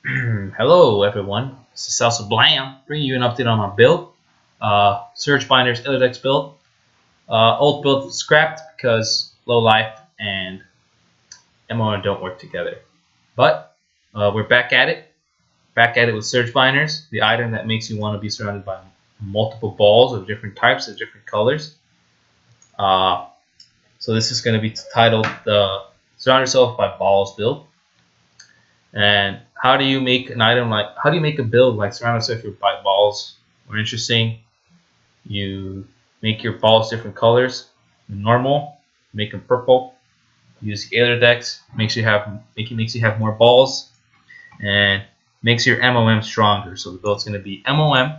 Hello everyone, this is Salsa Blam, bringing you an update on my build. Surge Binders Illidex build. Old build scrapped because low life and MON don't work together. But we're back at it with Surge Binders, the item that makes you want to be surrounded by multiple balls of different types of different colors. So this is going to be titled the Surround Yourself by Balls build. And how do you make an item like, how do you make a build like Surround Yourself by Balls more interesting? You make your balls different colors. Normal, make them purple. Use the Illidex, makes you have more balls, and makes your MOM stronger. So the build's going to be MOM,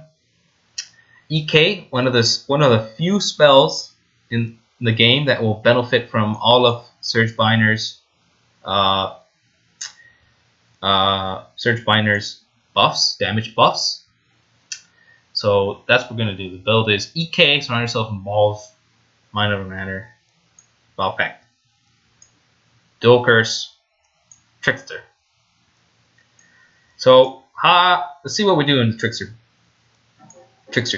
EK, one of the few spells in the game that will benefit from all of Surge Binder's buffs, damage buffs. So that's what we're going to do. The build is EK, surround yourself in balls, mind over matter, Ball Pact, Dual Curse, Trickster. So let's see what we do in the Trickster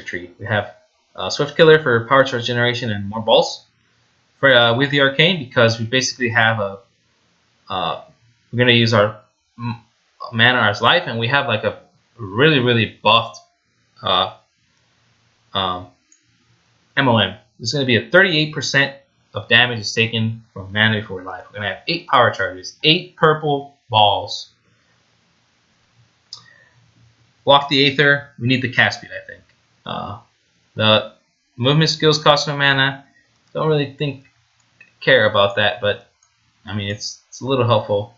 tree. We have Swift Killer for power charge generation and more balls. For with the Arcane, because we basically have we're going to use our mana as life, and we have like a really buffed MOM. There's going to be a 38% of damage is taken from mana before life. We're going to have 8 power charges, 8 purple balls. Walk the Aether. We need the cast speed, I think. The movement skills cost no mana. Don't really care about that, but I mean it's a little helpful.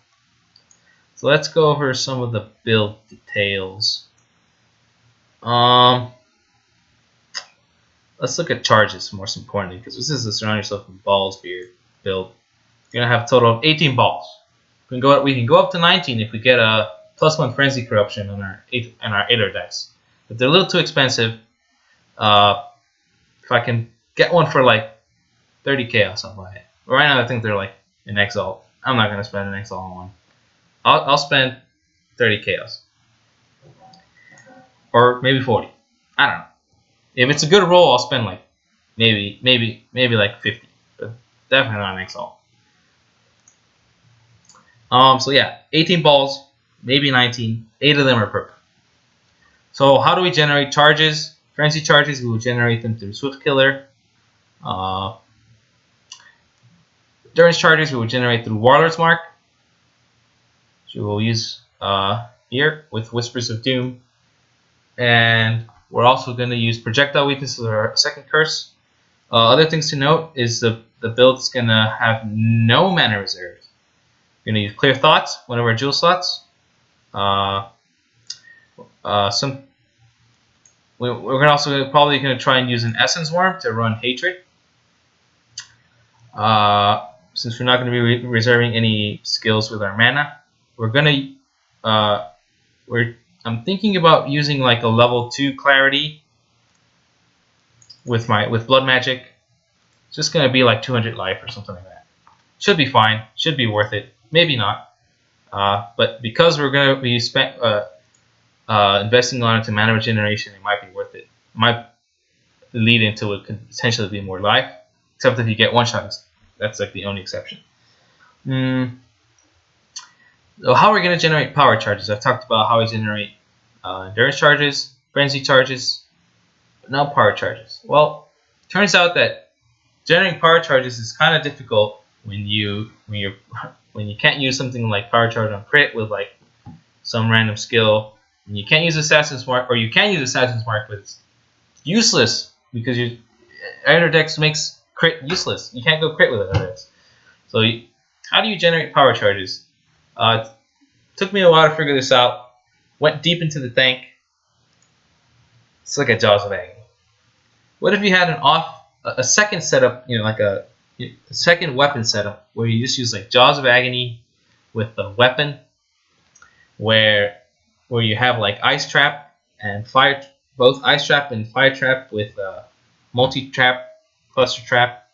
So let's go over some of the build details. Let's look at charges most importantly, because this is the Surround Yourself with Balls build. We're gonna have a total of 18 balls. We can go up to 19 if we get a +1 Frenzy Corruption on our Illidex. But they're a little too expensive. If I can get one for like 30 chaos, I'll buy it. But right now I think they're like in Exile. I'm not gonna spend an Exile on one. I'll spend 30 chaos. Or maybe 40. I don't know. If it's a good roll, I'll spend like maybe like 50. But definitely not an Exile. So yeah, 18 balls, maybe 19. 8 of them are purple. So how do we generate charges? Frenzy charges, we will generate them through Swift Killer. Endurance charges, we will generate through Warlord's Mark. We will use here with Whispers of Doom, and we're also going to use Projectile Weakness as our second curse. Other things to note is the build is going to have no mana reserves. We're going to use Clear Thoughts, one of our jewel slots. We're also probably going to try and use an Essence Worm to run Hatred. Since we're not going to be reserving any skills with our mana. We're gonna I'm thinking about using like a level 2 clarity with blood magic. It's just gonna be like 200 life or something like that. Should be fine. Should be worth it. Maybe not. But because we're gonna be investing on it to mana regeneration, it might be worth it. It might lead into it could potentially be more life. Except if you get one shots, that's like the only exception. So how are we going to generate power charges? I've talked about how we generate endurance charges, frenzy charges, but now power charges. Well, it turns out that generating power charges is kind of difficult when you can't use something like power charge on crit with like some random skill. And you can't use Assassin's Mark, or you can use Assassin's Mark, but it's useless because your Illidex makes crit useless. You can't go crit with Illidex. So how do you generate power charges? It took me a while to figure this out. Went deep into the tank. It's like a Jaws of Agony. What if you had a second setup, like a second weapon setup where you just use like Jaws of Agony with the weapon, where you have like Ice Trap and Fire, both Ice Trap and Fire Trap with multi trap, cluster trap,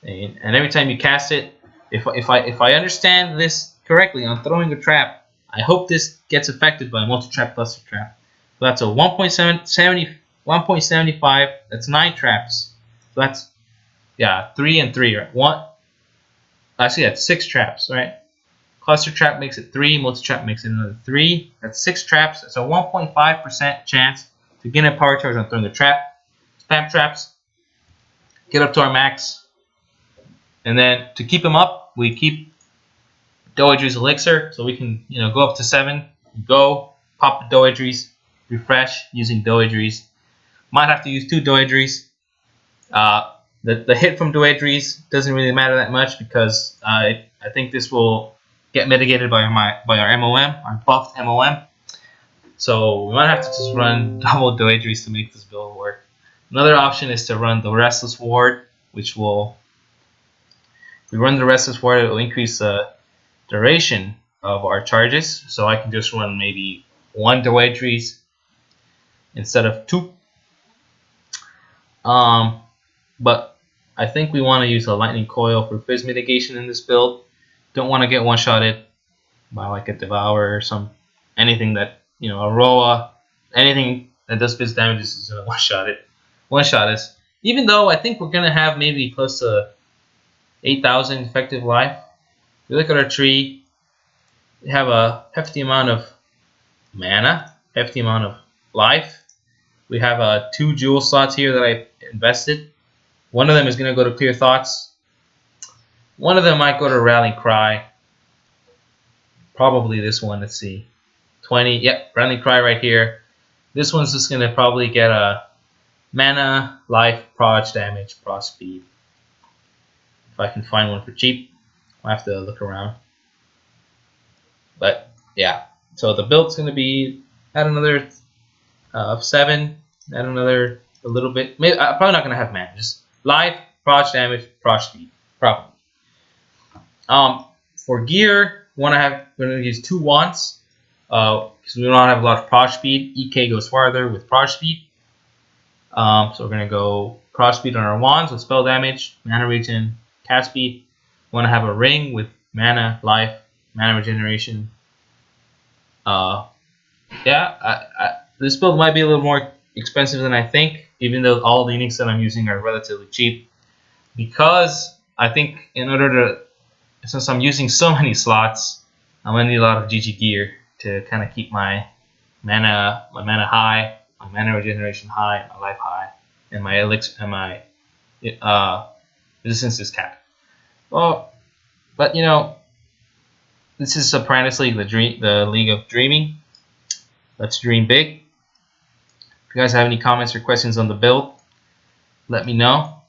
and every time you cast it. If I understand this correctly, on throwing a trap, I hope this gets affected by multi-trap cluster trap. So that's a 1.75. That's 9 traps. So that's 3 and 3, right? Actually, that's 6 traps, right? Cluster trap makes it 3, multi-trap makes it another 3. That's 6 traps. That's a 1.5% chance to get a power charge on throwing the trap. Spam traps. Get up to our max. And then to keep them up, we keep Doedre's Elixir, so we can go up to 7. Go, pop the Doedre's, refresh using Doedre's. Might have to use 2 Doedre's. The hit from Doedre's doesn't really matter that much because I think this will get mitigated by our MOM, our buffed MOM. So we might have to just run double Doedre's to make this build work. Another option is to run the Restless Ward, which will, if we run the Restless Ward, it will increase the duration of our charges. So I can just run maybe 1 Doedre's instead of 2. But I think we want to use a Lightning Coil for Fizz mitigation in this build. Don't want to get one-shotted by like a Devour or anything that, a Roa, anything that does Fizz damage is going to one-shot us. Even though I think we're going to have maybe close to 8,000 effective life. If you look at our tree, we have a hefty amount of mana, hefty amount of life. We have 2 jewel slots here that I invested. One of them is going to go to Clear Thoughts. One of them might go to Rallying Cry. Probably this one. Let's see. 20. Yep, Rallying Cry right here. This one's just going to probably get a mana, life, proj damage, proj speed. If I can find one for cheap. I'll have to look around. But yeah. So the build's going to be at another 7. Add another a little bit. Maybe I'm probably not going to have mana. Just life, proj damage, proj speed. Probably. For gear, we're going to use 2 wands. Because we don't have a lot of proj speed. EK goes farther with proj speed. So we're going to go proj speed on our wands with spell damage, mana regen, cast speed. We want to have a ring with mana, life, mana regeneration. This build might be a little more expensive than I think, even though all the uniques that I'm using are relatively cheap. Because I think since I'm using so many slots, I'm going to need a lot of GG gear to kind of keep my mana high, my mana regeneration high, my life high, and my elixir and my resistance is capped. Well, but this is Apprentice League, the League of Dreaming. Let's dream big. If you guys have any comments or questions on the build, let me know.